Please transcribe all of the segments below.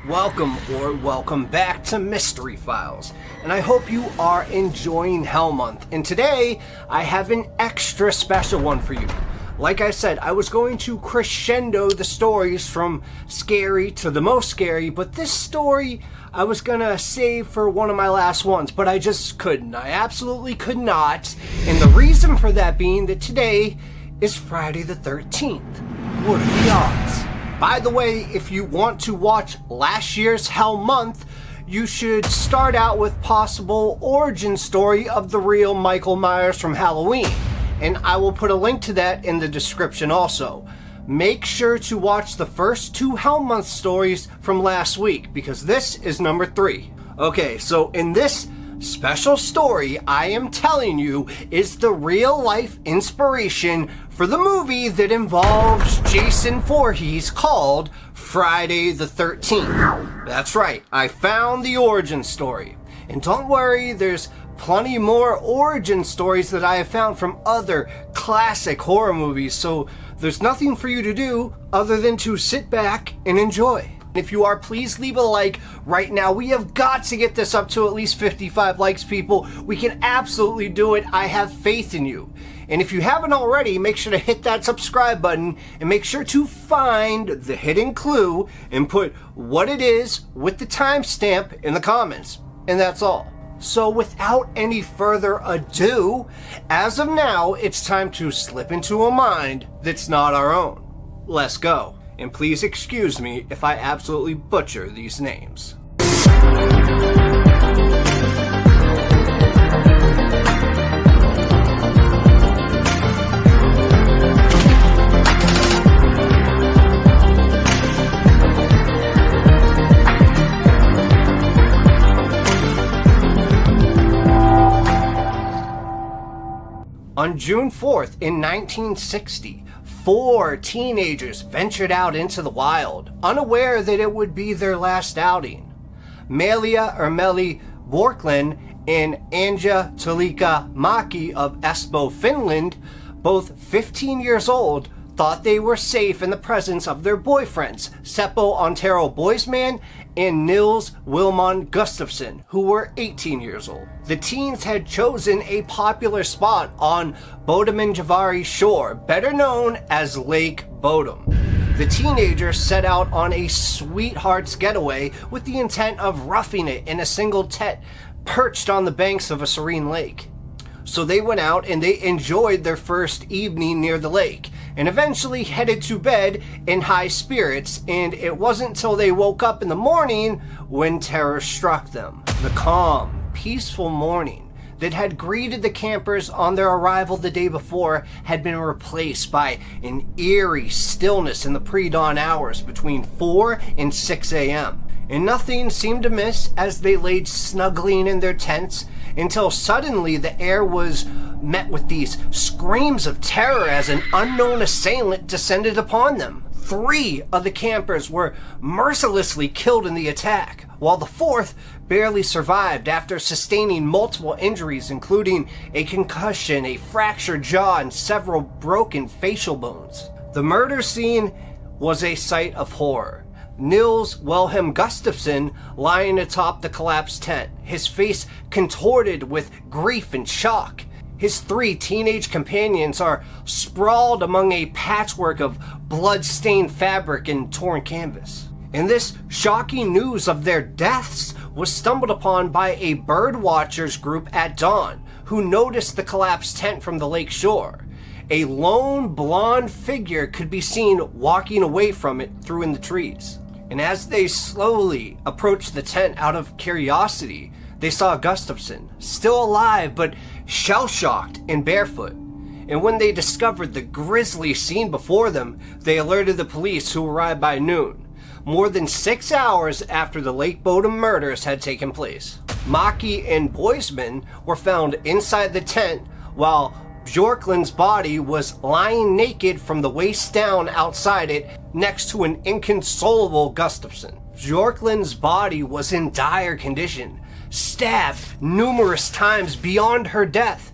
Welcome back to Mystery Files, and I hope you are enjoying Hell Month. And today, I have an extra special one for you. Like I said, I was going to crescendo the stories from scary to the most scary, but this story I was gonna save for one of my last ones, but I just couldn't. I absolutely could not, and the reason for that being that today is Friday the 13th. What are the odds? By the way, if you want to watch last year's Hell Month, you should start out with possible origin story of the real Michael Myers from Halloween. And I will put a link to that in the description also. Make sure to watch the first two Hell Month stories from last week, because this is number 3. Okay, so in this special story I am telling you is the real life inspiration for the movie that involves Jason Voorhees called Friday the 13th. That's right, I found the origin story. And don't worry, there's plenty more origin stories that I have found from other classic horror movies, so there's nothing for you to do other than to sit back and enjoy. If you are, please leave a like right now. We have got to get this up to at least 55 likes, people. We can absolutely do it. I have faith in you. And if you haven't already, make sure to hit that subscribe button and make sure to find the hidden clue and put what it is with the timestamp in the comments. And that's all. So without any further ado, as of now, it's time to slip into a mind that's not our own. Let's go. And please excuse me if I absolutely butcher these names. On June 4th in 1960, 4 teenagers ventured out into the wild, unaware that it would be their last outing. Melly Bjorklund and Anja Tulika Maki of Espoo, Finland, both 15 years old, thought they were safe in the presence of their boyfriends, Seppo Antero Boisman and Nils Wilman Gustafsson, who were 18 years old. The teens had chosen a popular spot on Bodemanjavari shore, better known as Lake Bodom. The teenagers set out on a sweetheart's getaway with the intent of roughing it in a single tent perched on the banks of a serene lake. So they went out and they enjoyed their first evening near the lake and eventually headed to bed in high spirits, and it wasn't until they woke up in the morning when terror struck them. The calm, peaceful morning that had greeted the campers on their arrival the day before had been replaced by an eerie stillness in the pre-dawn hours between 4 and 6 a.m. And nothing seemed amiss as they laid snuggling in their tents until suddenly the air was met with these screams of terror as an unknown assailant descended upon them. 3 of the campers were mercilessly killed in the attack, while the 4th barely survived after sustaining multiple injuries, including a concussion, a fractured jaw, and several broken facial bones. The murder scene was a sight of horror. Nils Wilhelm Gustafsson lying atop the collapsed tent, his face contorted with grief and shock. His 3 teenage companions are sprawled among a patchwork of blood-stained fabric and torn canvas. And this shocking news of their deaths was stumbled upon by a bird watchers group at dawn, who noticed the collapsed tent from the lake shore. A lone blonde figure could be seen walking away from it through in the trees. And as they slowly approached the tent out of curiosity, they saw Gustafsson, still alive but shell-shocked and barefoot. And when they discovered the grisly scene before them, they alerted the police, who arrived by noon, more than 6 hours after the Lake Bodom murders had taken place. Maki and Boisman were found inside the tent, while Bjorklund's body was lying naked from the waist down outside it, next to an inconsolable Gustafsson. Bjorklund's body was in dire condition, stabbed numerous times beyond her death.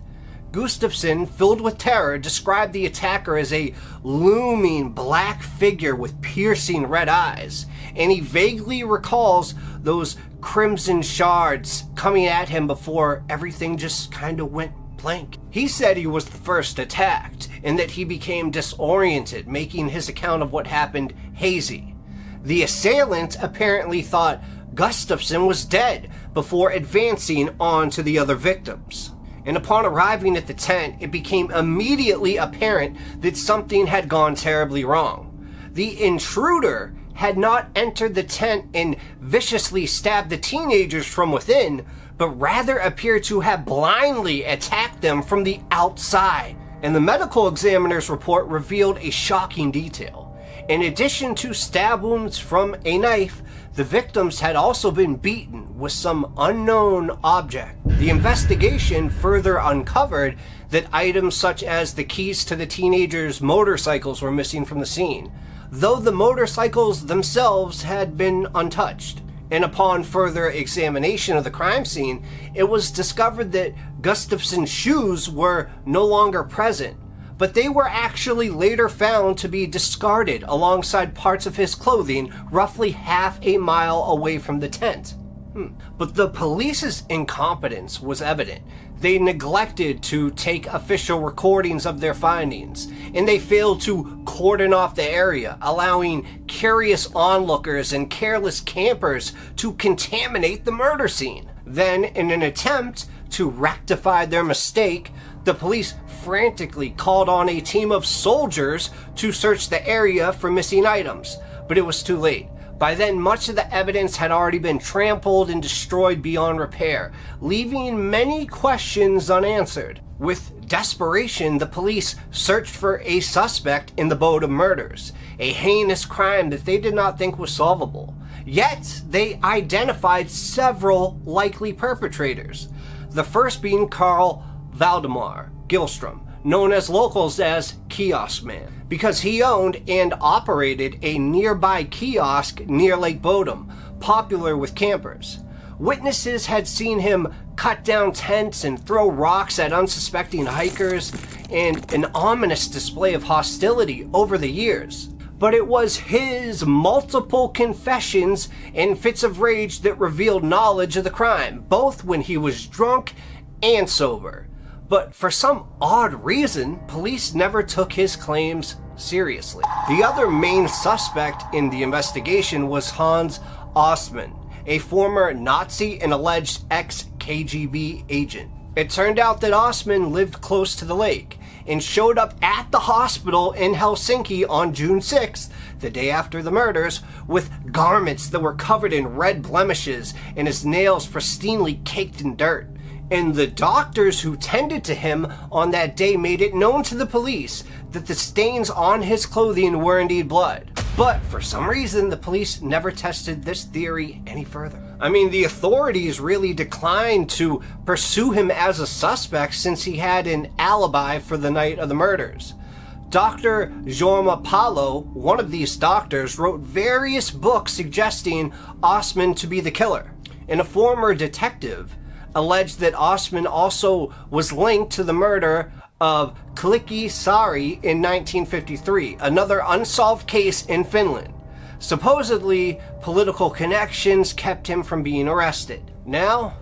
Gustafsson, filled with terror, described the attacker as a looming black figure with piercing red eyes, and he vaguely recalls those crimson shards coming at him before everything just kind of went blank. He said he was the first attacked and that he became disoriented, making his account of what happened hazy. The assailant apparently thought Gustafson was dead before advancing on to the other victims. And upon arriving at the tent, it became immediately apparent that something had gone terribly wrong. The intruder had not entered the tent and viciously stabbed the teenagers from within, but rather appeared to have blindly attacked them from the outside. And the medical examiner's report revealed a shocking detail. In addition to stab wounds from a knife, the victims had also been beaten with some unknown object. The investigation further uncovered that items such as the keys to the teenagers' motorcycles were missing from the scene, though the motorcycles themselves had been untouched. And upon further examination of the crime scene, it was discovered that Gustafson's shoes were no longer present, but they were actually later found to be discarded alongside parts of his clothing roughly half a mile away from the tent. But the police's incompetence was evident. They neglected to take official recordings of their findings, and they failed to cordon off the area, allowing curious onlookers and careless campers to contaminate the murder scene. Then, in an attempt to rectify their mistake, the police frantically called on a team of soldiers to search the area for missing items, but it was too late. By then, much of the evidence had already been trampled and destroyed beyond repair, leaving many questions unanswered. With desperation, the police searched for a suspect in the Bodom murders, a heinous crime that they did not think was solvable. Yet, they identified several likely perpetrators. The first being Carl Valdemar Gilstrom, known as locals as Kiosk Man, because he owned and operated a nearby kiosk near Lake Bodom, popular with campers. Witnesses had seen him cut down tents and throw rocks at unsuspecting hikers, and an ominous display of hostility over the years. But it was his multiple confessions and fits of rage that revealed knowledge of the crime, both when he was drunk and sober. But for some odd reason, police never took his claims seriously. The other main suspect in the investigation was Hans Ostman, a former Nazi and alleged ex-KGB agent. It turned out that Ostman lived close to the lake and showed up at the hospital in Helsinki on June 6th, the day after the murders, with garments that were covered in red blemishes and his nails pristinely caked in dirt. And the doctors who tended to him on that day made it known to the police that the stains on his clothing were indeed blood. But for some reason, the police never tested this theory any further. I mean, the authorities really declined to pursue him as a suspect since he had an alibi for the night of the murders. Dr. Jorma Palo, one of these doctors, wrote various books suggesting Ostman to be the killer. And a former detective alleged that Ostman also was linked to the murder of Klikki Sari in 1953, another unsolved case in Finland. Supposedly, political connections kept him from being arrested. Now,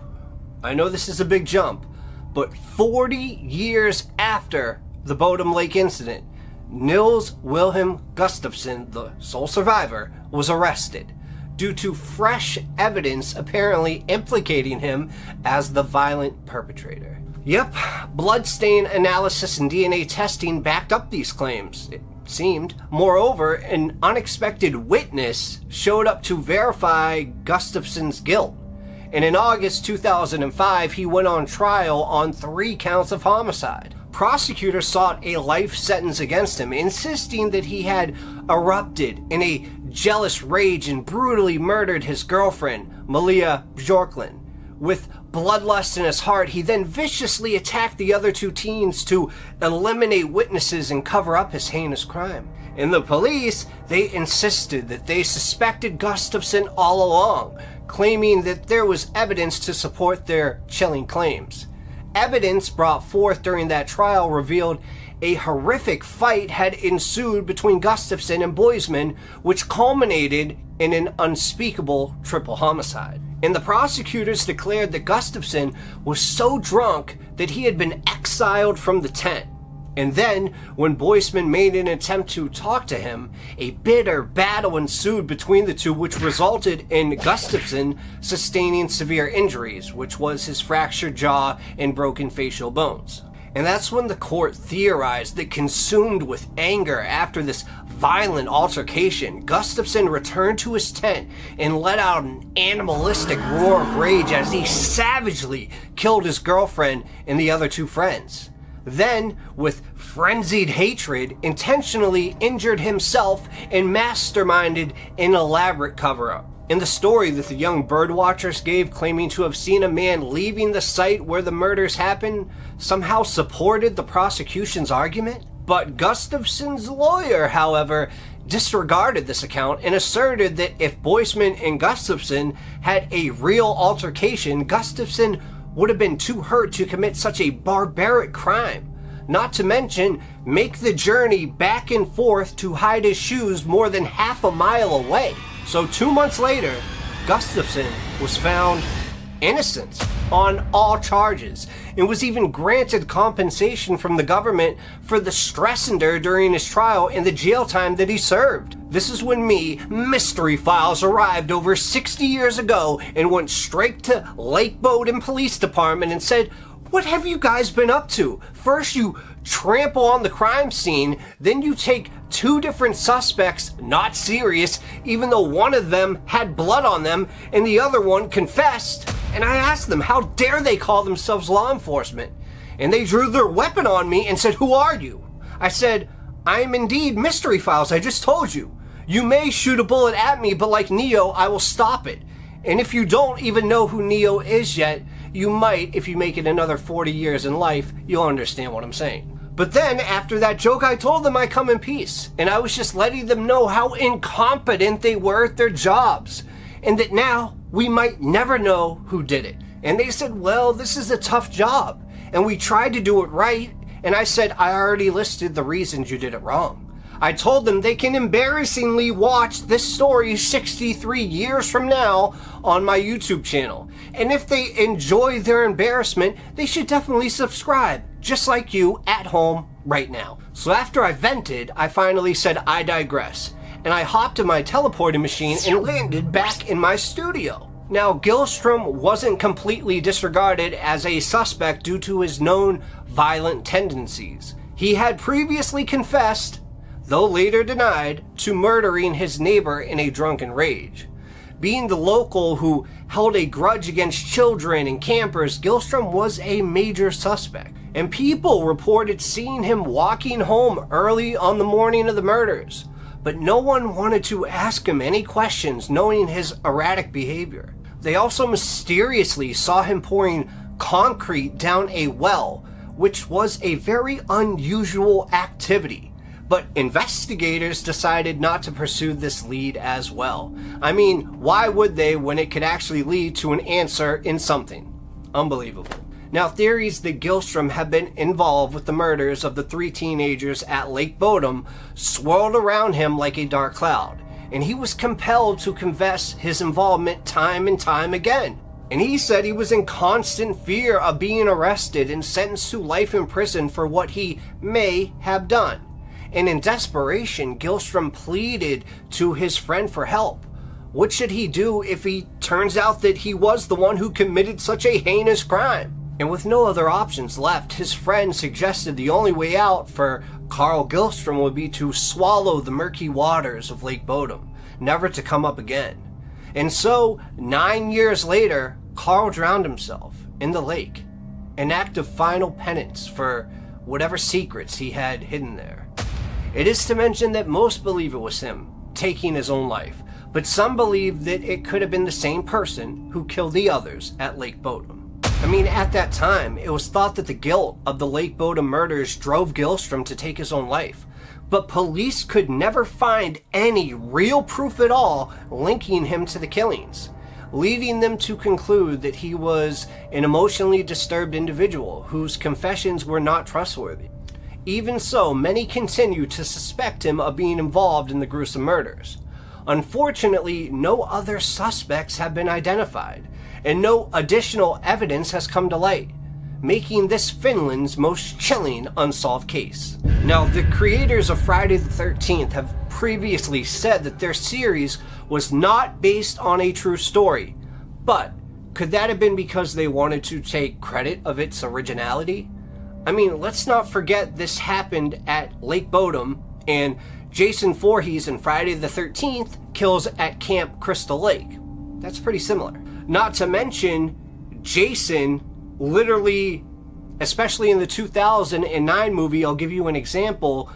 I know this is a big jump, but 40 years after the Bodom Lake incident, Nils Wilhelm Gustafsson, the sole survivor, was arrested due to fresh evidence apparently implicating him as the violent perpetrator. Yep, bloodstain analysis and DNA testing backed up these claims, it seemed. Moreover, an unexpected witness showed up to verify Gustafsson's guilt. And in August 2005, he went on trial on 3 counts of homicide. Prosecutors sought a life sentence against him, insisting that he had erupted in a jealous rage and brutally murdered his girlfriend, Malia Bjorklund. With bloodlust in his heart, he then viciously attacked the other 2 teens to eliminate witnesses and cover up his heinous crime. And the police, they insisted that they suspected Gustafsson all along, claiming that there was evidence to support their chilling claims. Evidence brought forth during that trial revealed a horrific fight had ensued between Gustafsson and Boisman, which culminated in an unspeakable triple homicide. And the prosecutors declared that Gustafson was so drunk that he had been exiled from the tent. And then, when Boisman made an attempt to talk to him, a bitter battle ensued between the two, which resulted in Gustafson sustaining severe injuries, which was his fractured jaw and broken facial bones. And that's when the court theorized that, consumed with anger after this violent altercation, Gustafson returned to his tent and let out an animalistic roar of rage as he savagely killed his girlfriend and the other two friends. Then, with frenzied hatred, intentionally injured himself and masterminded an elaborate cover-up. In the story that the young birdwatchers gave, claiming to have seen a man leaving the site where the murders happened, somehow supported the prosecution's argument. But Gustafson's lawyer, however, disregarded this account and asserted that if Boisman and Gustafson had a real altercation, Gustafson would have been too hurt to commit such a barbaric crime. Not to mention, make the journey back and forth to hide his shoes more than half a mile away. So 2 months later, Gustafson was found innocent on all charges and was even granted compensation from the government for the stress endured during his trial and the jail time that he served. This is when me, Mystery Files, arrived over 60 years ago and went straight to Lake Bowden Police Department and said, "What have you guys been up to? First you trample on the crime scene, then you take 2 different suspects, not serious, even though one of them had blood on them and the other one confessed." And I asked them, how dare they call themselves law enforcement? And they drew their weapon on me and said, "Who are you?" I said, "I am indeed Mystery Files, I just told you. You may shoot a bullet at me, but like Neo, I will stop it. And if you don't even know who Neo is yet, you might, if you make it another 40 years in life, you'll understand what I'm saying." But then, after that joke, I told them I come in peace. And I was just letting them know how incompetent they were at their jobs. And that now, we might never know who did it. And they said, "Well, this is a tough job. And we tried to do it right." And I said, "I already listed the reasons you did it wrong." I told them they can embarrassingly watch this story 63 years from now on my YouTube channel. And if they enjoy their embarrassment, they should definitely subscribe, just like you at home right now. So after I vented, I finally said, "I digress." And I hopped in my teleporting machine and landed back in my studio. Now, Gillstrom wasn't completely disregarded as a suspect due to his known violent tendencies. He had previously confessed, though later denied, to murdering his neighbor in a drunken rage. Being the local who held a grudge against children and campers, Gillstrom was a major suspect. And people reported seeing him walking home early on the morning of the murders. But no one wanted to ask him any questions, knowing his erratic behavior. They also mysteriously saw him pouring concrete down a well, which was a very unusual activity. But investigators decided not to pursue this lead as well. I mean, why would they when it could actually lead to an answer in something? Unbelievable. Now, theories that Gillstrom had been involved with the murders of the 3 teenagers at Lake Bowden swirled around him like a dark cloud, and he was compelled to confess his involvement time and time again. And he said he was in constant fear of being arrested and sentenced to life in prison for what he may have done. And in desperation, Gillstrom pleaded to his friend for help. What should he do if he turns out that he was the one who committed such a heinous crime? And with no other options left, his friend suggested the only way out for Carl Gillstrom would be to swallow the murky waters of Lake Bowden, never to come up again. And so, 9 years later, Carl drowned himself in the lake, an act of final penance for whatever secrets he had hidden there. It is to mention that most believe it was him taking his own life, but some believe that it could have been the same person who killed the others at Lake Bowden. I mean, at that time, it was thought that the guilt of the Lake Bowden murders drove Gillstrom to take his own life, but police could never find any real proof at all linking him to the killings, leading them to conclude that he was an emotionally disturbed individual whose confessions were not trustworthy. Even so, many continue to suspect him of being involved in the gruesome murders. Unfortunately, no other suspects have been identified, and no additional evidence has come to light, making this Finland's most chilling unsolved case. Now, the creators of Friday the 13th have previously said that their series was not based on a true story, but could that have been because they wanted to take credit of its originality? I mean, let's not forget this happened at Lake Bodom, and Jason Voorhees in Friday the 13th kills at Camp Crystal Lake. That's pretty similar. Not to mention, Jason literally, especially in the 2009 movie, I'll give you an example,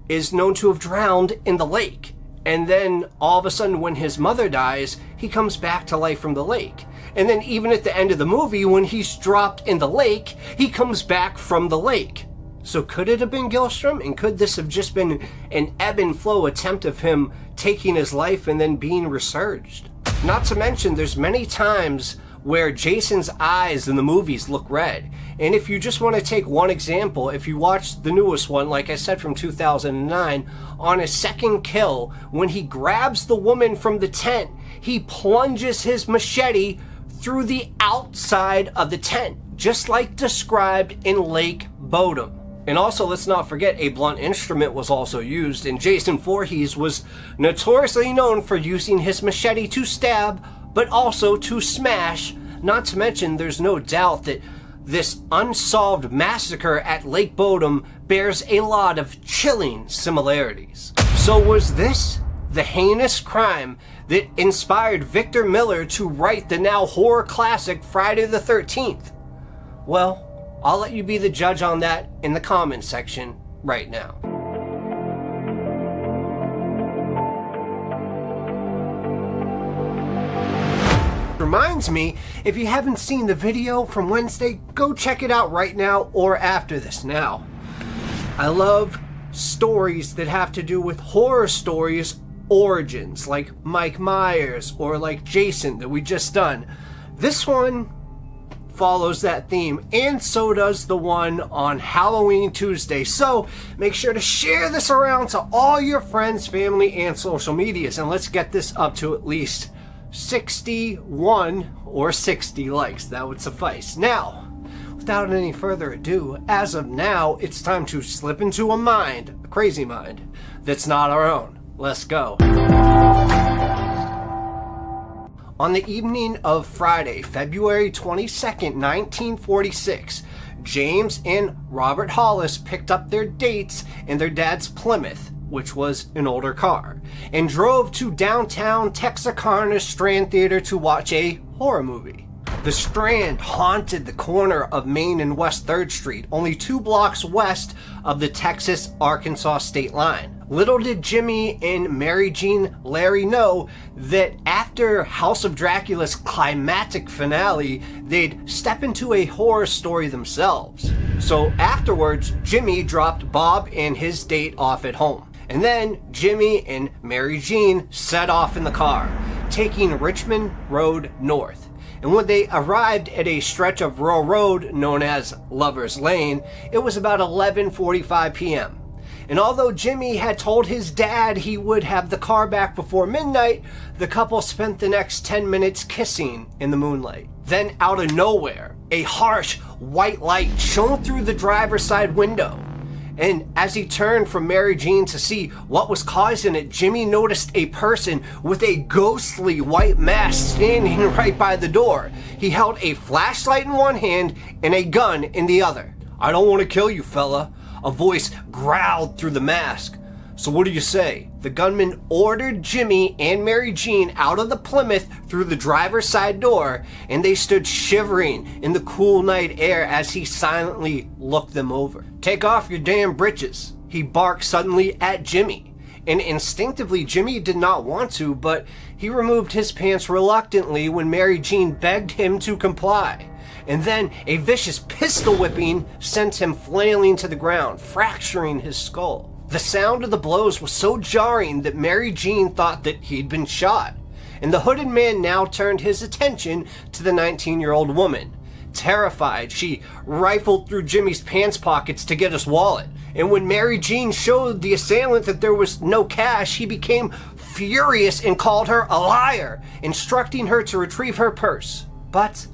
is known to have drowned in the lake. And then all of a sudden when his mother dies, he comes back to life from the lake. And then even at the end of the movie, when he's dropped in the lake, he comes back from the lake. So could it have been Gillstrom? And could this have just been an ebb and flow attempt of him taking his life and then being resurged? Not to mention, there's many times where Jason's eyes in the movies look red. And if you just want to take one example, if you watch the newest one, like I said, from 2009, on his second kill, when he grabs the woman from the tent, he plunges his machete through the outside of the tent, just like described in Lake Bodom. And also, let's not forget, a blunt instrument was also used, and Jason Voorhees was notoriously known for using his machete to stab, but also to smash. Not to mention, there's no doubt that this unsolved massacre at Lake Bodom bears a lot of chilling similarities. So was this the heinous crime that inspired Victor Miller to write the now horror classic Friday the 13th? Well, I'll let you be the judge on that in the comments section right now. Reminds me, if you haven't seen the video from Wednesday, go check it out right now or after this. Now, I love stories that have to do with horror stories origins, like Mike Myers or like Jason that we just done. This one follows that theme, and so does the one on Halloween Tuesday. So make sure to share this around to all your friends, family, and social medias, and let's get this up to at least 61 or 60 likes. That would suffice. Now, without any further ado, as of now, it's time to slip into a mind, a crazy mind, that's not our own. Let's go. On the evening of Friday, February 22nd, 1946, James and Robert Hollis picked up their dates in their dad's Plymouth, which was an older car, and drove to downtown Texarkana Strand Theater to watch a horror movie. The Strand haunted the corner of Main and West 3rd Street, only 2 blocks west of the Texas-Arkansas state line. Little did Jimmy and Mary Jean Larry know that after House of Dracula's climactic finale, they'd step into a horror story themselves. So afterwards, Jimmy dropped Bob and his date off at home. And then Jimmy and Mary Jean set off in the car, taking Richmond Road north. And when they arrived at a stretch of rural road known as Lover's Lane, it was about 11:45 p.m. And although Jimmy had told his dad he would have the car back before midnight, the couple spent the next 10 minutes kissing in the moonlight. Then out of nowhere, a harsh white light shone through the driver's side window. And as he turned from Mary Jean to see what was causing it, Jimmy noticed a person with a ghostly white mask standing right by the door. He held a flashlight in one hand and a gun in the other. "I don't want to kill you, fella," a voice growled through the mask. "So what do you say?" The gunman ordered Jimmy and Mary Jean out of the Plymouth through the driver's side door, and they stood shivering in the cool night air as he silently looked them over. "Take off your damn breeches," he barked suddenly at Jimmy. And instinctively, Jimmy did not want to, but he removed his pants reluctantly when Mary Jean begged him to comply. And then a vicious pistol whipping sent him flailing to the ground, fracturing his skull. The sound of the blows was so jarring that Mary Jean thought that he'd been shot. And the hooded man now turned his attention to the 19-year-old woman. Terrified, she rifled through Jimmy's pants pockets to get his wallet. And when Mary Jean showed the assailant that there was no cash, he became furious and called her a liar, instructing her to retrieve her purse. But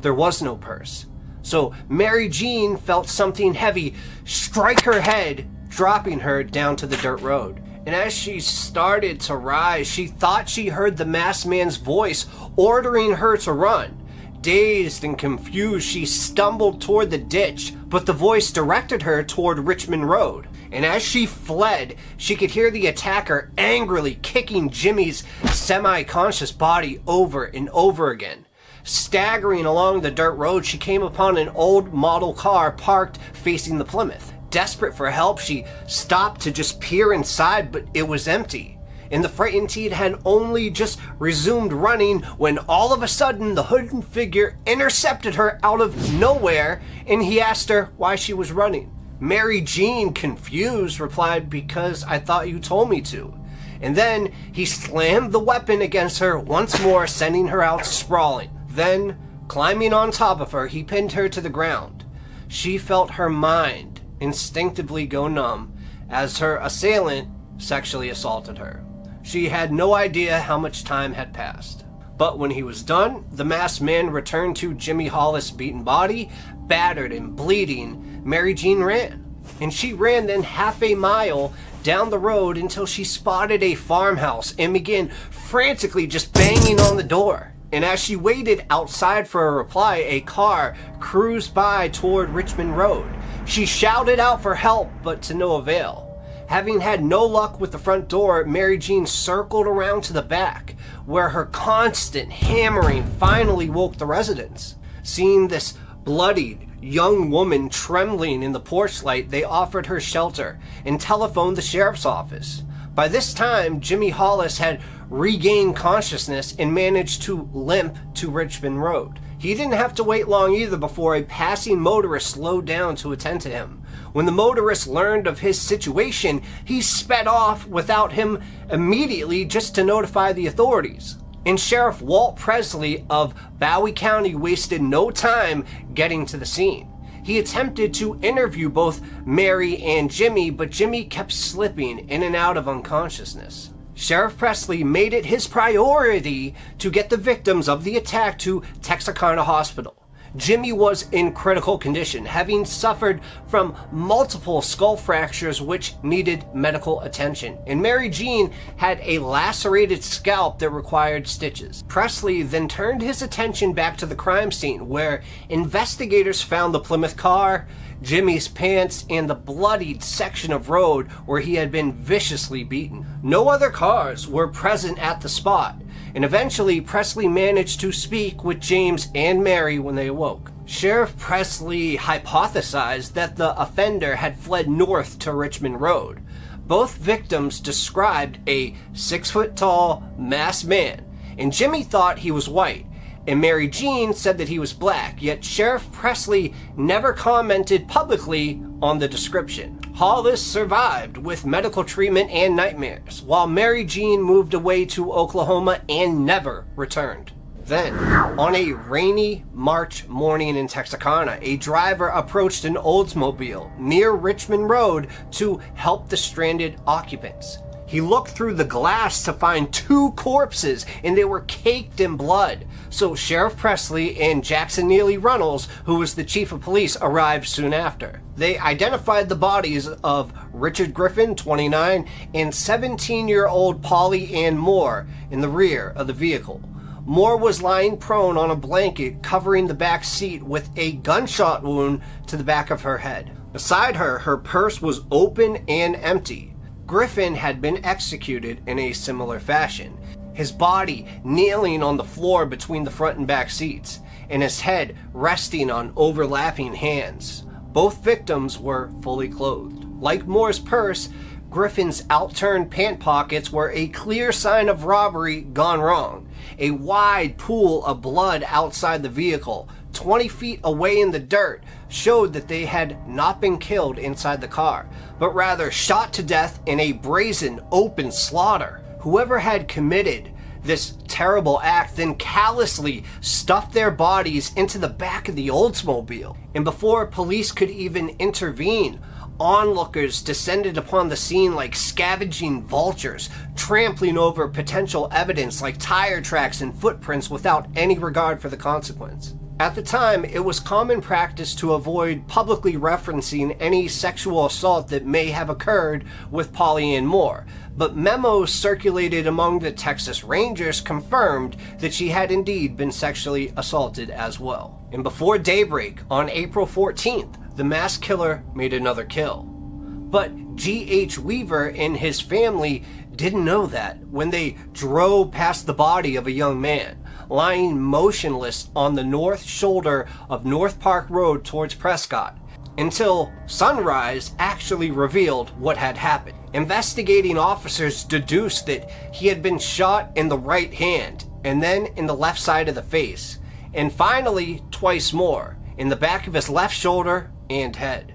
there was no purse. So Mary Jean felt something heavy strike her head, dropping her down to the dirt road. And as she started to rise, she thought she heard the masked man's voice ordering her to run. Dazed and confused, she stumbled toward the ditch, but the voice directed her toward Richmond Road. And as she fled, she could hear the attacker angrily kicking Jimmy's semi-conscious body over and over again. Staggering along the dirt road, she came upon an old model car parked facing the Plymouth. Desperate for help, she stopped to just peer inside, but it was empty. And the frightened teen had only just resumed running when all of a sudden the hooded figure intercepted her out of nowhere, and he asked her why she was running. Mary Jean, confused, replied, "Because I thought you told me to." And then he slammed the weapon against her once more, sending her out sprawling. Then, climbing on top of her, he pinned her to the ground. She felt her mind instinctively go numb as her assailant sexually assaulted her. She had no idea how much time had passed. But when he was done, the masked man returned to Jimmy Hollis' beaten body. Battered and bleeding, Mary Jean ran. And she ran then half a mile down the road until she spotted a farmhouse and began frantically just banging on the door. And as she waited outside for a reply, a car cruised by toward Richmond Road. She shouted out for help, but to no avail. Having had no luck with the front door, Mary Jean circled around to the back, where her constant hammering finally woke the residents. Seeing this bloodied young woman trembling in the porch light, they offered her shelter and telephoned the sheriff's office. By this time, Jimmy Hollis had regained consciousness and managed to limp to Richmond Road. He didn't have to wait long either before a passing motorist slowed down to attend to him. When the motorist learned of his situation, he sped off without him immediately just to notify the authorities. And Sheriff Walt Presley of Bowie County wasted no time getting to the scene. He attempted to interview both Mary and Jimmy, but Jimmy kept slipping in and out of unconsciousness. Sheriff Presley made it his priority to get the victims of the attack to Texarkana Hospital. Jimmy was in critical condition, having suffered from multiple skull fractures which needed medical attention, and Mary Jean had a lacerated scalp that required stitches. Presley then turned his attention back to the crime scene, where investigators found the Plymouth car, Jimmy's pants, and the bloodied section of road where he had been viciously beaten. No other cars were present at the spot, and eventually Presley managed to speak with James and Mary when they awoke. Sheriff Presley hypothesized that the offender had fled north to Richmond Road. Both victims described a 6-foot-tall masked man, and Jimmy thought he was white, and Mary Jean said that he was black, yet Sheriff Presley never commented publicly on the description. Hollis survived with medical treatment and nightmares, while Mary Jean moved away to Oklahoma and never returned. Then, on a rainy March morning in Texarkana, a driver approached an Oldsmobile near Richmond Road to help the stranded occupants. He looked through the glass to find 2 corpses, and they were caked in blood. So Sheriff Presley and Jackson Neely Runnels, who was the chief of police, arrived soon after. They identified the bodies of Richard Griffin, 29, and 17-year-old Polly Ann Moore in the rear of the vehicle. Moore was lying prone on a blanket covering the back seat with a gunshot wound to the back of her head. Beside her, her purse was open and empty. Griffin had been executed in a similar fashion, his body kneeling on the floor between the front and back seats, and his head resting on overlapping hands. Both victims were fully clothed. Like Moore's purse, Griffin's outturned pant pockets were a clear sign of robbery gone wrong. A wide pool of blood outside the vehicle, 20 feet away in the dirt, showed that they had not been killed inside the car, but rather shot to death in a brazen, open slaughter. Whoever had committed this terrible act then callously stuffed their bodies into the back of the Oldsmobile. And before police could even intervene, Onlookers descended upon the scene like scavenging vultures, trampling over potential evidence like tire tracks and footprints without any regard for the consequence. At the time, it was common practice to avoid publicly referencing any sexual assault that may have occurred with Polly Ann Moore, but memos circulated among the Texas Rangers confirmed that she had indeed been sexually assaulted as well. And before daybreak on April 14th, the mass killer made another kill. But G.H. Weaver and his family didn't know that when they drove past the body of a young man lying motionless on the north shoulder of North Park Road towards Prescott, until sunrise actually revealed what had happened. Investigating officers deduced that he had been shot in the right hand, and then in the left side of the face, and finally twice more, in the back of his left shoulder and head.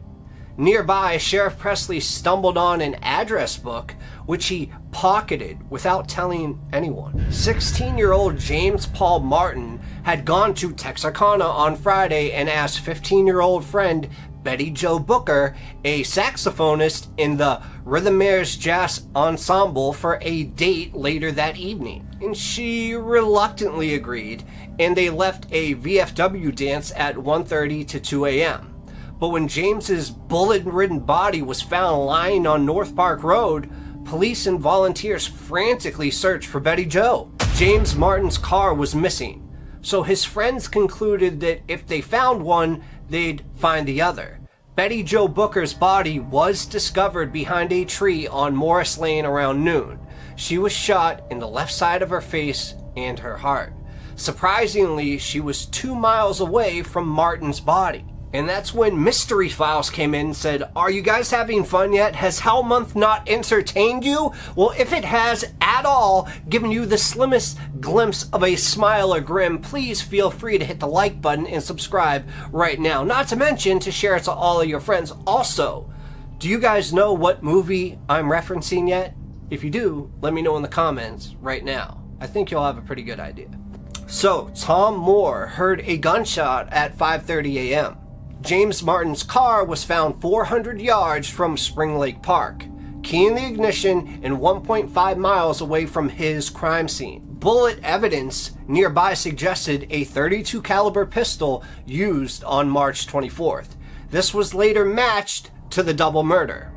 Nearby, Sheriff Presley stumbled on an address book, which he pocketed without telling anyone. 16-year-old James Paul Martin had gone to Texarkana on Friday and asked 15-year-old friend Betty Jo Booker, a saxophonist in the Rhythmaires Jazz Ensemble, for a date later that evening. And she reluctantly agreed, and they left a VFW dance at 1:30 to 2 a.m. But when James's bullet-ridden body was found lying on North Park Road, police and volunteers frantically searched for Betty Jo. James Martin's car was missing, so his friends concluded that if they found one, they'd find the other. Betty Jo Booker's body was discovered behind a tree on Morris Lane around noon. She was shot in the left side of her face and her heart. Surprisingly, she was 2 miles away from Martin's body. And that's when Mystery Files came in and said, "Are you guys having fun yet? Has Hell Month not entertained you? Well, if it has at all given you the slimmest glimpse of a smile or grin, please feel free to hit the like button and subscribe right now. Not to mention to share it to all of your friends. Also, do you guys know what movie I'm referencing yet? If you do, let me know in the comments right now. I think you'll have a pretty good idea." So, Tom Moore heard a gunshot at 5:30 a.m. James Martin's car was found 400 yards from Spring Lake Park, key in the ignition and 1.5 miles away from his crime scene. Bullet evidence nearby suggested a .32 caliber pistol used on March 24th. This was later matched to the double murder.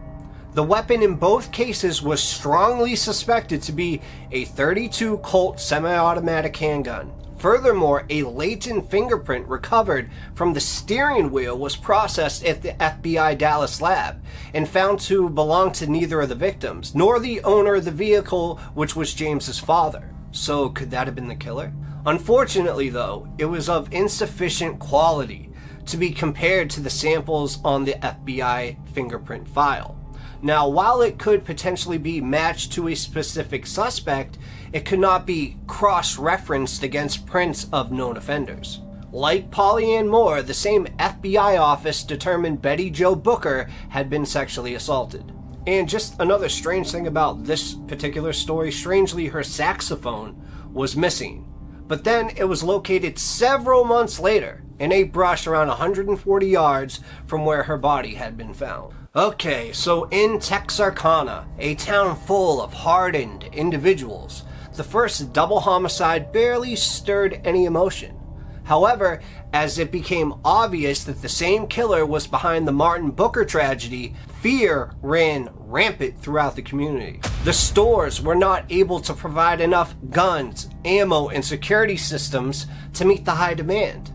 The weapon in both cases was strongly suspected to be a .32 Colt semi-automatic handgun. Furthermore, a latent fingerprint recovered from the steering wheel was processed at the FBI Dallas lab and found to belong to neither of the victims, nor the owner of the vehicle, which was James's father. So could that have been the killer? Unfortunately, though, it was of insufficient quality to be compared to the samples on the FBI fingerprint file. Now, while it could potentially be matched to a specific suspect, it could not be cross-referenced against prints of known offenders. Like Polly Ann Moore, the same FBI office determined Betty Jo Booker had been sexually assaulted. And just another strange thing about this particular story, strangely, her saxophone was missing. But then it was located several months later in a brush around 140 yards from where her body had been found. Okay, so in Texarkana, a town full of hardened individuals, the first double homicide barely stirred any emotion. However, as it became obvious that the same killer was behind the Martin Booker tragedy, fear ran rampant throughout the community. The stores were not able to provide enough guns, ammo, and security systems to meet the high demand.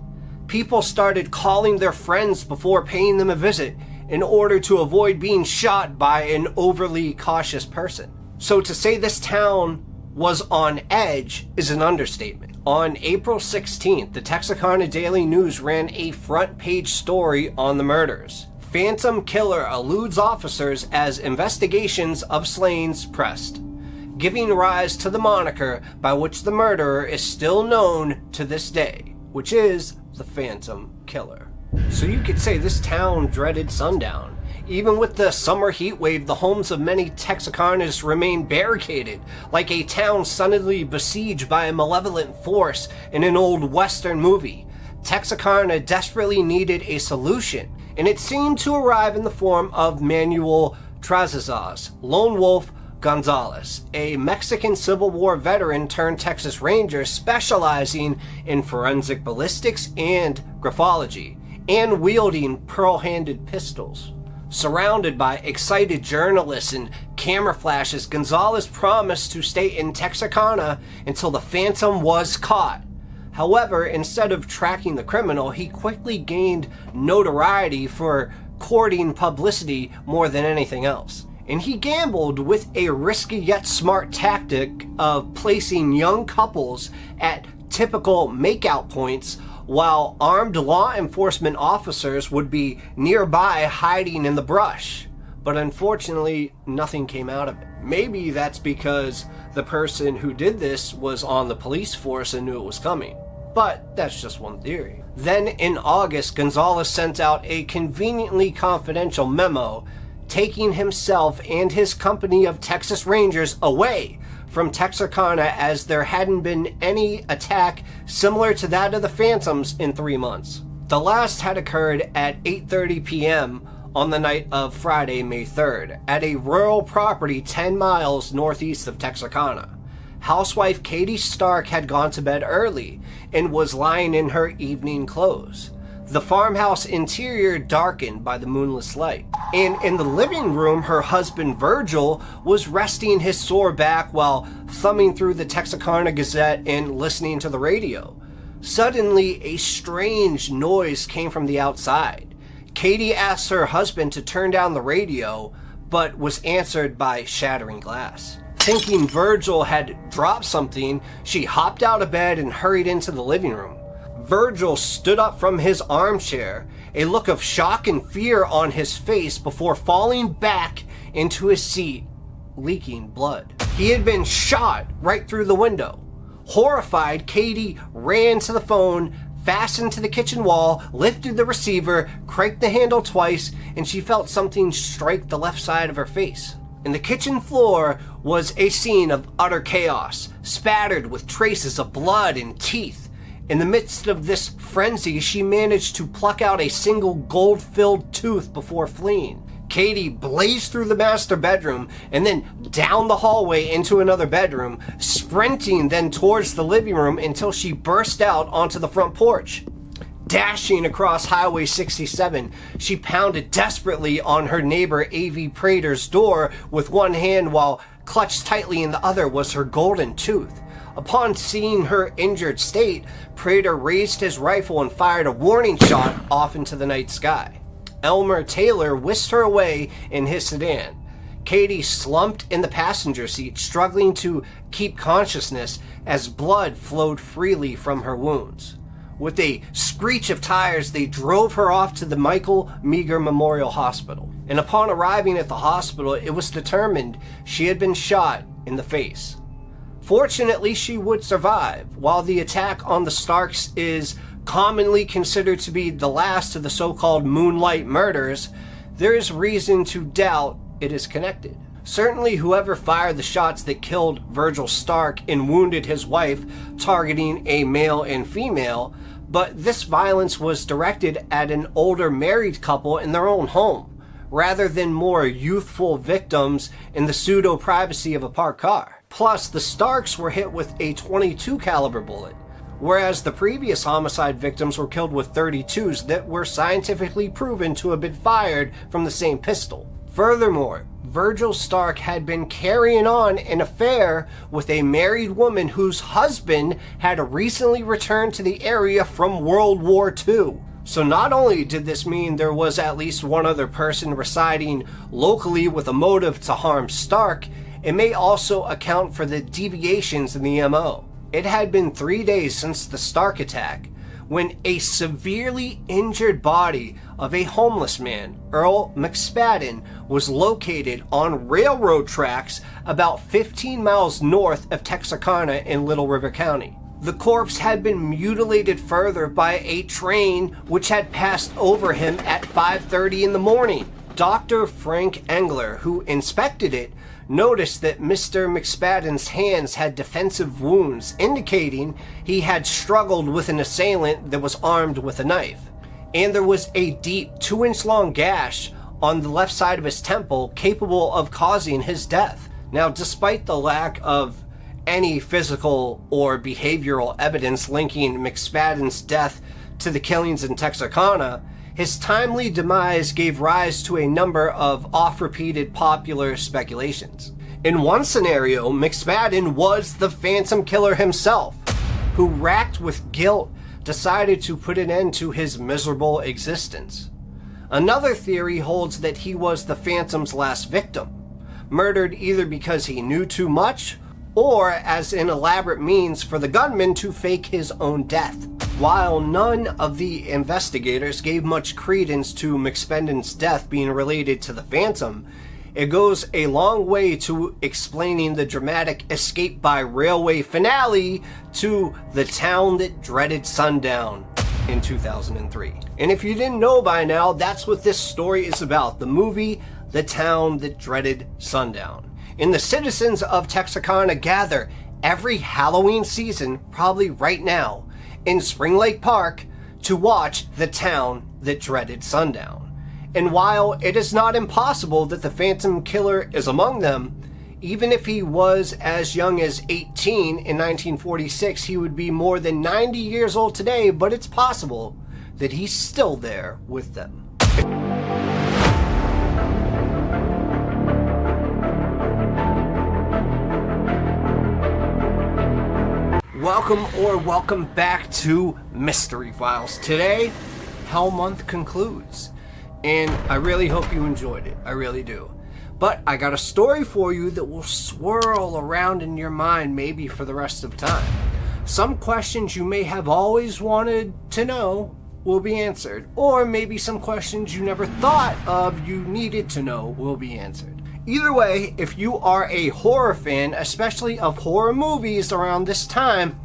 People started calling their friends before paying them a visit in order to avoid being shot by an overly cautious person. So to say this town was on edge is an understatement. On April 16th, the Texarkana Daily News ran a front page story on the murders. Phantom killer eludes officers as investigations of slayings pressed, giving rise to the moniker by which the murderer is still known to this day, which is the Phantom Killer. So you could say this town dreaded sundown. Even with the summer heat wave, the homes of many Texarkanans remain barricaded, like a town suddenly besieged by a malevolent force in an old Western movie. Texarkana desperately needed a solution, and it seemed to arrive in the form of Manuel Trazazas, Lone Wolf Gonzalez, a Mexican Civil War veteran turned Texas Ranger specializing in forensic ballistics and graphology, and wielding pearl-handed pistols. Surrounded by excited journalists and camera flashes, Gonzalez promised to stay in Texarkana until the Phantom was caught. However, instead of tracking the criminal, he quickly gained notoriety for courting publicity more than anything else. And he gambled with a risky yet smart tactic of placing young couples at typical makeout points while armed law enforcement officers would be nearby hiding in the brush. But unfortunately, nothing came out of it. Maybe that's because the person who did this was on the police force and knew it was coming. But that's just one theory. Then in August, Gonzalez sent out a conveniently confidential memo taking himself and his company of Texas Rangers away from Texarkana, as there hadn't been any attack similar to that of the Phantoms in 3 months. The last had occurred at 8:30 p.m. on the night of Friday, May 3rd, at a rural property 10 miles northeast of Texarkana. Housewife Katie Stark had gone to bed early and was lying in her evening clothes. The farmhouse interior darkened by the moonless light. And in the living room, her husband Virgil was resting his sore back while thumbing through the Texarkana Gazette and listening to the radio. Suddenly, a strange noise came from the outside. Katie asked her husband to turn down the radio, but was answered by shattering glass. Thinking Virgil had dropped something, she hopped out of bed and hurried into the living room. Virgil stood up from his armchair, a look of shock and fear on his face before falling back into his seat, leaking blood. He had been shot right through the window. Horrified, Katie ran to the phone, fastened to the kitchen wall, lifted the receiver, cranked the handle twice, and she felt something strike the left side of her face. In the kitchen floor was a scene of utter chaos, spattered with traces of blood and teeth. In the midst of this frenzy, she managed to pluck out a single gold-filled tooth before fleeing. Katie blazed through the master bedroom and then down the hallway into another bedroom, sprinting then towards the living room until she burst out onto the front porch. Dashing across Highway 67, she pounded desperately on her neighbor A.V. Prater's door with one hand while clutched tightly in the other was her golden tooth. Upon seeing her injured state, Prater raised his rifle and fired a warning shot off into the night sky. Elmer Taylor whisked her away in his sedan. Katie slumped in the passenger seat, struggling to keep consciousness as blood flowed freely from her wounds. With a screech of tires, they drove her off to the Michael Meager Memorial Hospital. And upon arriving at the hospital, it was determined she had been shot in the face. Fortunately, she would survive. While the attack on the Starks is commonly considered to be the last of the so-called Moonlight murders, there is reason to doubt it is connected. Certainly, whoever fired the shots that killed Virgil Stark and wounded his wife, targeting a male and female, but this violence was directed at an older married couple in their own home, rather than more youthful victims in the pseudo-privacy of a parked car. Plus, the Starks were hit with a .22 caliber bullet, whereas the previous homicide victims were killed with .32s that were scientifically proven to have been fired from the same pistol. Furthermore, Virgil Stark had been carrying on an affair with a married woman whose husband had recently returned to the area from World War II. So not only did this mean there was at least one other person residing locally with a motive to harm Stark, it may also account for the deviations in the MO. It had been 3 days since the Stark attack when a severely injured body of a homeless man, Earl McSpadden, was located on railroad tracks about 15 miles north of Texarkana in Little River County. The corpse had been mutilated further by a train which had passed over him at 5:30 in the morning. Dr. Frank Engler, who inspected it, noticed that Mr. McSpadden's hands had defensive wounds, indicating he had struggled with an assailant that was armed with a knife. and there was a deep 2-inch long gash on the left side of his temple capable of causing his death. Now, despite the lack of any physical or behavioral evidence linking McSpadden's death to the killings in Texarkana, his timely demise gave rise to a number of oft-repeated popular speculations. In one scenario, McSpadden was the Phantom Killer himself, who, racked with guilt, decided to put an end to his miserable existence. Another theory holds that he was the Phantom's last victim, murdered either because he knew too much or as an elaborate means for the gunman to fake his own death. While none of the investigators gave much credence to McSpadden's death being related to the Phantom, it goes a long way to explaining the dramatic escape by railway finale to The Town That Dreaded Sundown in 2003. And if you didn't know by now, that's what this story is about, the movie The Town That Dreaded Sundown. And the citizens of Texarkana gather every Halloween season, probably right now, in Spring Lake Park to watch The Town That Dreaded Sundown. And while it is not impossible that the Phantom Killer is among them, even if he was as young as 18 in 1946, he would be more than 90 years old today, but it's possible that he's still there with them. Welcome back to Mystery Files. Today, Hell Month concludes. And I really hope you enjoyed it. I really do. But I got a story for you that will swirl around in your mind maybe for the rest of time. Some questions you may have always wanted to know will be answered. Or maybe some questions you never thought of you needed to know will be answered. Either way, if you are a horror fan, especially of horror movies around this time,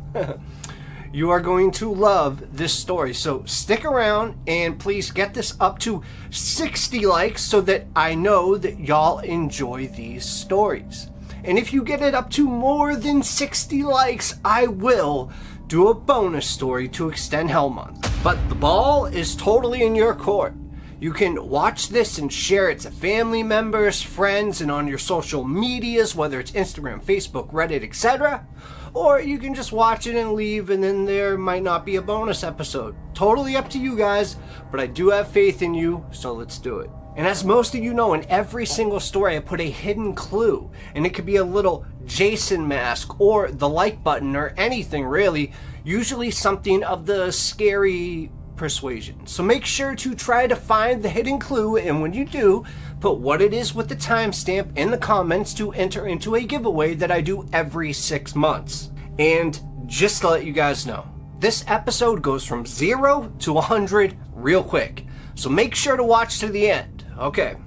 you are going to love this story. So stick around and please get this up to 60 likes so that I know that y'all enjoy these stories. And if you get it up to more than 60 likes, I will do a bonus story to extend Hell Month. But the ball is totally in your court. You can watch this and share it to family members, friends, and on your social medias, whether it's Instagram, Facebook, Reddit, etc. Or you can just watch it and leave, and then there might not be a bonus episode. Totally up to you guys, but I do have faith in you, so let's do it. And as most of you know, in every single story I put a hidden clue, and it could be a little Jason mask or the like button or anything really, usually something of the scary persuasion. So make sure to try to find the hidden clue, and when you do, put what it is with the timestamp in the comments to enter into a giveaway that I do every 6 months. And just to let you guys know, this episode goes from 0 to 100 real quick, so make sure to watch to the end. Okay,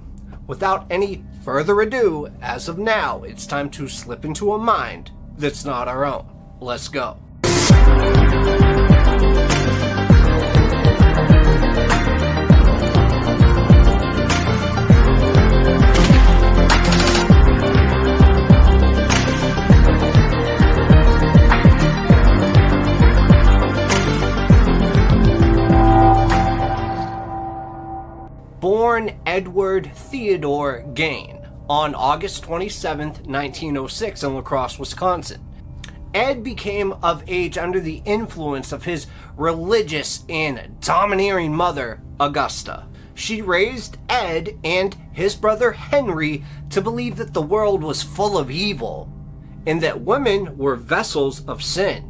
without any further ado, as of now, it's time to slip into a mind that's not our own. Let's go. Born Edward Theodore Gain on August 27, 1906 in La Crosse, Wisconsin. Ed became of age under the influence of his religious and domineering mother, Augusta. She raised Ed and his brother Henry to believe that the world was full of evil and that women were vessels of sin,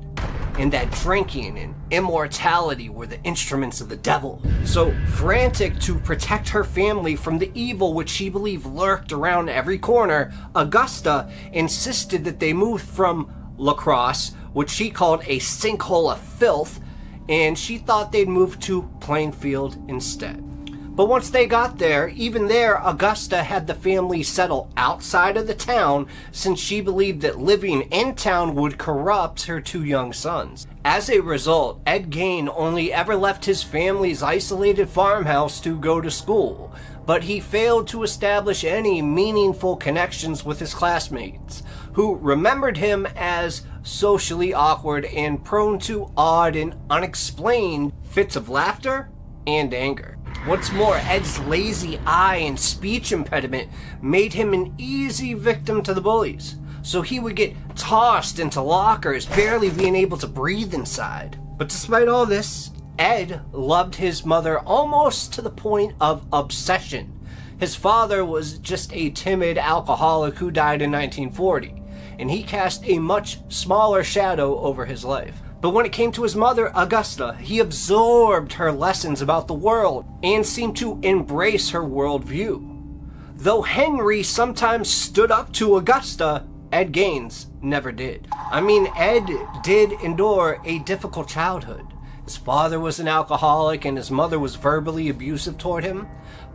and that drinking and immortality were the instruments of the devil. So, frantic to protect her family from the evil which she believed lurked around every corner, Augusta insisted that they move from La Crosse, which she called a sinkhole of filth, and she thought they'd move to Plainfield instead. But once they got there, even there, Augusta had the family settle outside of the town since she believed that living in town would corrupt her 2 young sons. As a result, Ed Gain only ever left his family's isolated farmhouse to go to school, but he failed to establish any meaningful connections with his classmates, who remembered him as socially awkward and prone to odd and unexplained fits of laughter and anger. What's more, Ed's lazy eye and speech impediment made him an easy victim to the bullies. So he would get tossed into lockers, barely being able to breathe inside. But despite all this, Ed loved his mother almost to the point of obsession. His father was just a timid alcoholic who died in 1940, and he cast a much smaller shadow over his life. But when it came to his mother, Augusta, he absorbed her lessons about the world and seemed to embrace her worldview. Though Henry sometimes stood up to Augusta, Ed Gaines never did. I mean, Ed did endure a difficult childhood. His father was an alcoholic and his mother was verbally abusive toward him,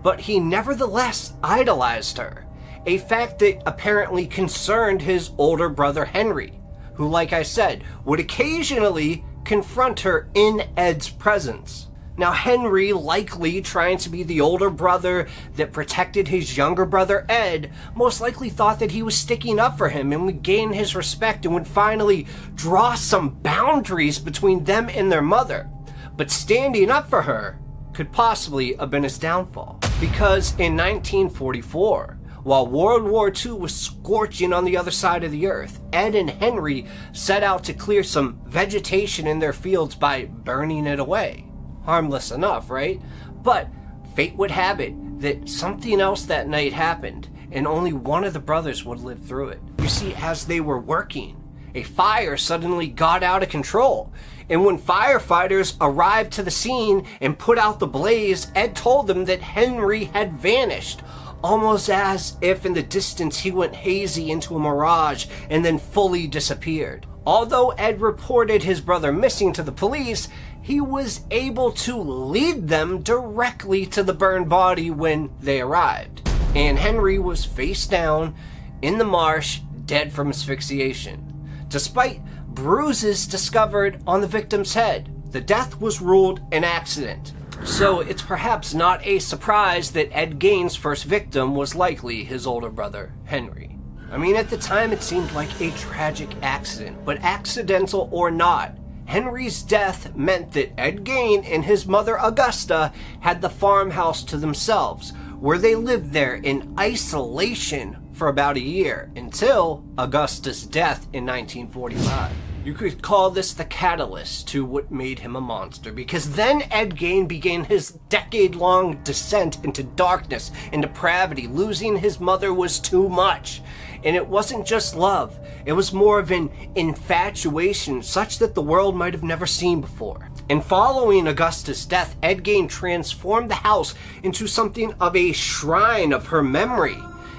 but he nevertheless idolized her, a fact that apparently concerned his older brother Henry, who, like I said, would occasionally confront her in Ed's presence. Now, Henry, likely trying to be the older brother that protected his younger brother Ed, most likely thought that he was sticking up for him and would gain his respect and would finally draw some boundaries between them and their mother. But standing up for her could possibly have been his downfall. Because in 1944, while World War II was scorching on the other side of the earth, Ed and Henry set out to clear some vegetation in their fields by burning it away. Harmless enough, right? But fate would have it that something else that night happened, and only one of the brothers would live through it. You see, as they were working, a fire suddenly got out of control. And when firefighters arrived to the scene and put out the blaze, Ed told them that Henry had vanished, almost as if in the distance he went hazy into a mirage and then fully disappeared. Although Ed reported his brother missing to the police, he was able to lead them directly to the burned body when they arrived. And Henry was face down in the marsh, dead from asphyxiation. Despite bruises discovered on the victim's head, the death was ruled an accident. So it's perhaps not a surprise that Ed Gaines' first victim was likely his older brother, Henry. I mean, at the time it seemed like a tragic accident, but accidental or not, Henry's death meant that Ed Gaines and his mother Augusta had the farmhouse to themselves, where they lived there in isolation for about a year, until Augusta's death in 1945. You could call this the catalyst to what made him a monster, because then Ed Gaines began his decade-long descent into darkness and depravity. Losing his mother was too much. And it wasn't just love. It was more of an infatuation, such that the world might have never seen before. And following Augusta's death, Ed Gaines transformed the house into something of a shrine of her memory.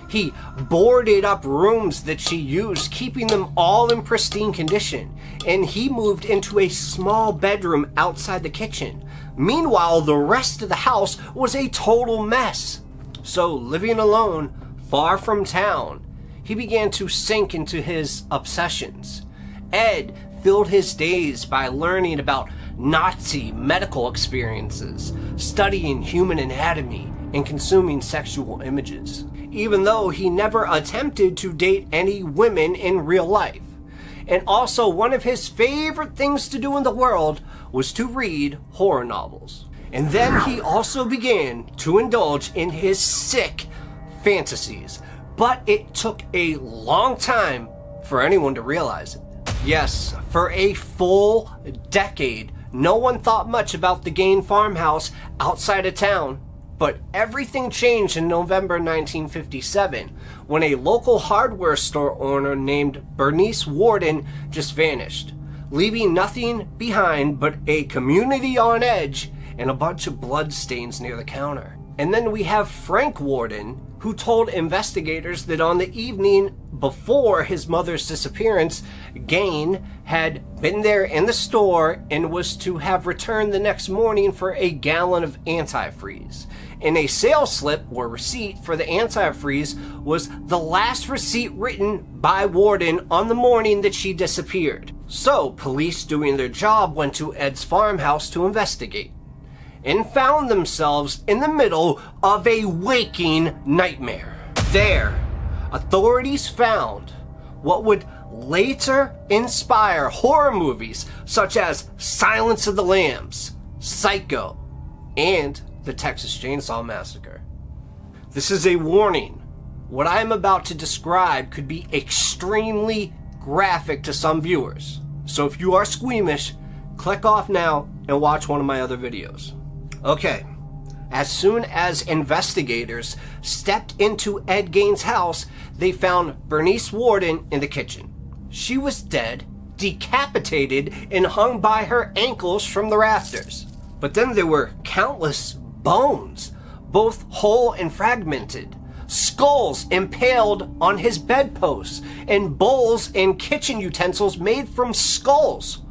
He boarded up rooms that she used, keeping them all in pristine condition, and he moved into a small bedroom outside the kitchen. Meanwhile, the rest of the house was a total mess. So, living alone, far from town, he began to sink into his obsessions. Ed filled his days by learning about Nazi medical experiences, studying human anatomy, and consuming sexual images, even though he never attempted to date any women in real life. And also, one of his favorite things to do in the world was to read horror novels. And then he also began to indulge in his sick fantasies. But it took a long time for anyone to realize it. Yes, for a full decade, no one thought much about the Gaines farmhouse outside of town. But everything changed in November 1957 when a local hardware store owner named Bernice Warden just vanished, leaving nothing behind but a community on edge and a bunch of blood stains near the counter. And then we have Frank Warden, who told investigators that on the evening before his mother's disappearance, Gaines had been there in the store and was to have returned the next morning for a gallon of antifreeze. And a sales slip or receipt for the antifreeze was the last receipt written by Warden on the morning that she disappeared. So police doing their job went to Ed's farmhouse to investigate, and found themselves in the middle of a waking nightmare. There, authorities found what would later inspire horror movies such as Silence of the Lambs, Psycho, and the Texas Chainsaw Massacre. This is a warning. What I am about to describe could be extremely graphic to some viewers. So if you are squeamish, click off now and watch one of my other videos. Okay, as soon as investigators stepped into Ed Gein's house, they found Bernice Worden in the kitchen. She was dead, decapitated, and hung by her ankles from the rafters. But then there were countless bones, both whole and fragmented, skulls impaled on his bedposts, and bowls and kitchen utensils made from skulls.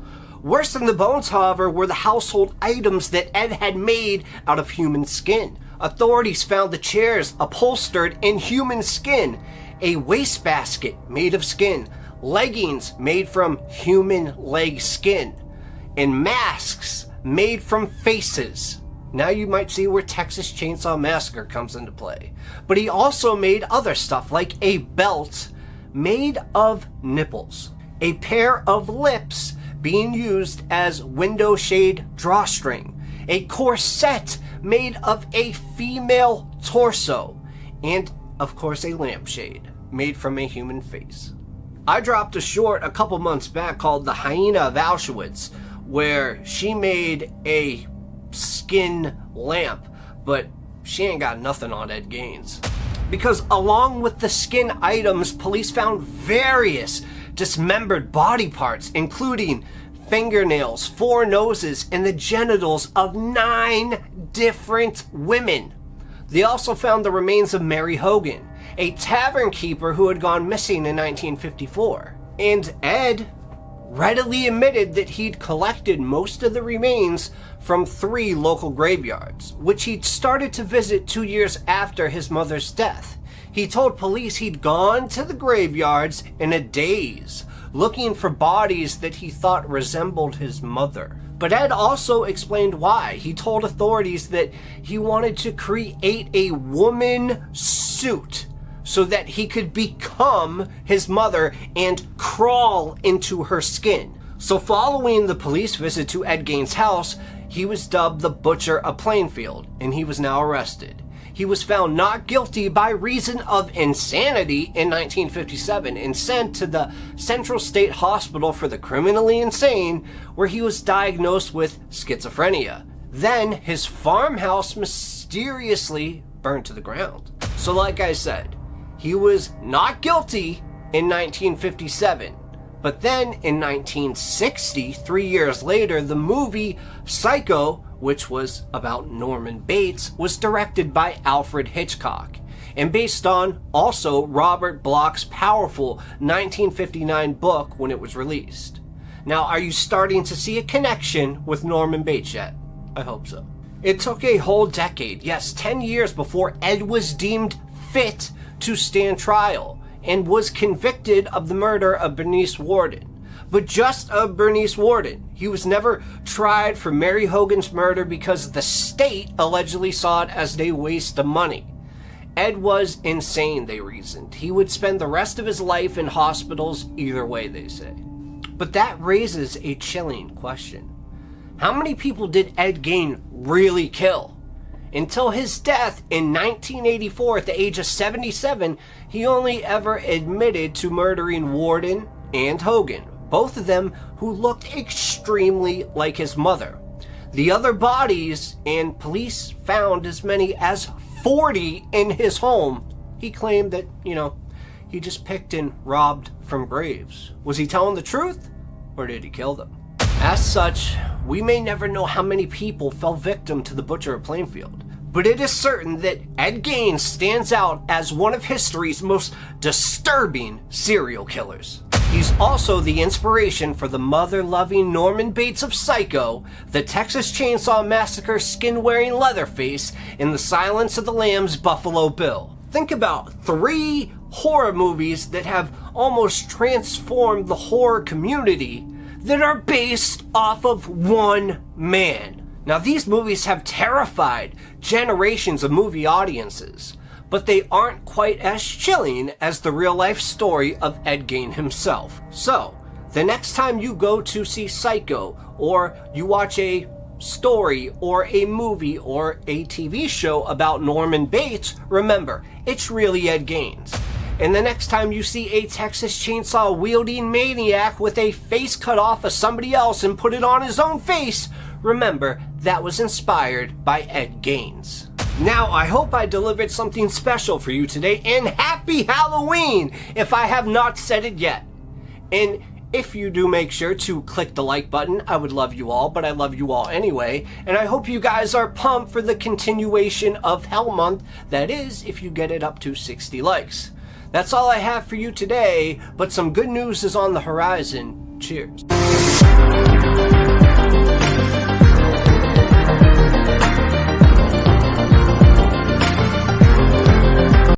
Worse than the bones, however, were the household items that Ed had made out of human skin. Authorities found the chairs upholstered in human skin, a wastebasket made of skin, leggings made from human leg skin, and masks made from faces. Now you might see where Texas Chainsaw Massacre comes into play. But he also made other stuff like a belt made of nipples, a pair of lips being used as window shade drawstring, a corset made of a female torso, and of course a lampshade made from a human face. I dropped a short a couple months back called The Hyena of Auschwitz, where she made a skin lamp, but she ain't got nothing on Ed Gein's. Because along with the skin items, police found various dismembered body parts, including fingernails, 4 noses, and the genitals of 9 different women. They also found the remains of Mary Hogan, a tavern keeper who had gone missing in 1954. And Ed readily admitted that he'd collected most of the remains from 3 local graveyards, which he'd started to visit 2 years after his mother's death. He told police he'd gone to the graveyards in a daze, looking for bodies that he thought resembled his mother. But Ed also explained why. He told authorities that he wanted to create a woman suit so that he could become his mother and crawl into her skin. So following the police visit to Ed Gein's house, he was dubbed the Butcher of Plainfield, and he was now arrested. He was found not guilty by reason of insanity in 1957 and sent to the Central State Hospital for the Criminally Insane, where he was diagnosed with schizophrenia. Then his farmhouse mysteriously burned to the ground. So like I said, he was not guilty in 1957. But then in 1960, 3 years later, the movie Psycho, which was about Norman Bates, was directed by Alfred Hitchcock and based on also Robert Bloch's powerful 1959 book when it was released. Now, are you starting to see a connection with Norman Bates yet? I hope so. It took a whole decade, yes, 10 years before Ed was deemed fit to stand trial and was convicted of the murder of Bernice Worden. But just of Bernice Worden. He was never tried for Mary Hogan's murder because the state allegedly saw it as a waste of money. Ed was insane, they reasoned. He would spend the rest of his life in hospitals either way, they say. But that raises a chilling question. How many people did Ed Gein really kill? Until his death in 1984 at the age of 77, he only ever admitted to murdering Worden and Hogan, both of them who looked extremely like his mother. The other bodies, and police found as many as 40 in his home. He claimed that, he just picked and robbed from graves. Was he telling the truth, or did he kill them? As such, we may never know how many people fell victim to the Butcher of Plainfield, but it is certain that Ed Gein stands out as one of history's most disturbing serial killers. He's also the inspiration for the mother-loving Norman Bates of Psycho, the Texas Chainsaw Massacre skin-wearing Leatherface, and the Silence of the Lambs Buffalo Bill. Think about 3 horror movies that have almost transformed the horror community that are based off of one man. Now, these movies have terrified generations of movie audiences, but they aren't quite as chilling as the real-life story of Ed Gein himself. So, the next time you go to see Psycho, or you watch a story or a movie or a TV show about Norman Bates, remember, it's really Ed Gaines. And the next time you see a Texas Chainsaw wielding maniac with a face cut off of somebody else and put it on his own face, remember, that was inspired by Ed Gaines. Now, I hope I delivered something special for you today, and happy Halloween if I have not said it yet. And if you do, make sure to click the like button. I would love you all, but I love you all anyway. And I hope you guys are pumped for the continuation of Hell Month. That is, if you get it up to 60 likes. That's all I have for you today, but some good news is on the horizon. Cheers.